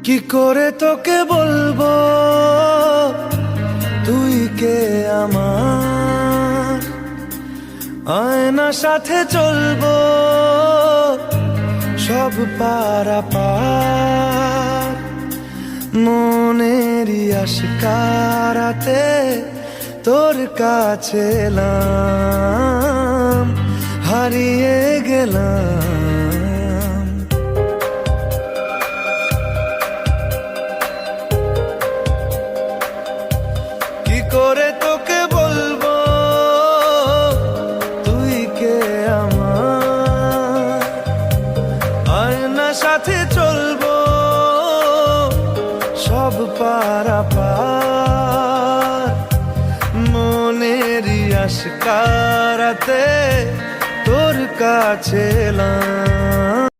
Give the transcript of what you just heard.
কি করে তোকে বলবো তুই কে আমার, আয়না সাথে চলবো সব পারাপার। মনেরই আশকারাতে তোর কাছে এলাম, হারিয়ে গেলাম। কি করে তোকে বলবো তুই কে আমার, আয়না সাথে চলবো সব পারাপার। মনেরই আশকারাতে তোর কাছে এলাম।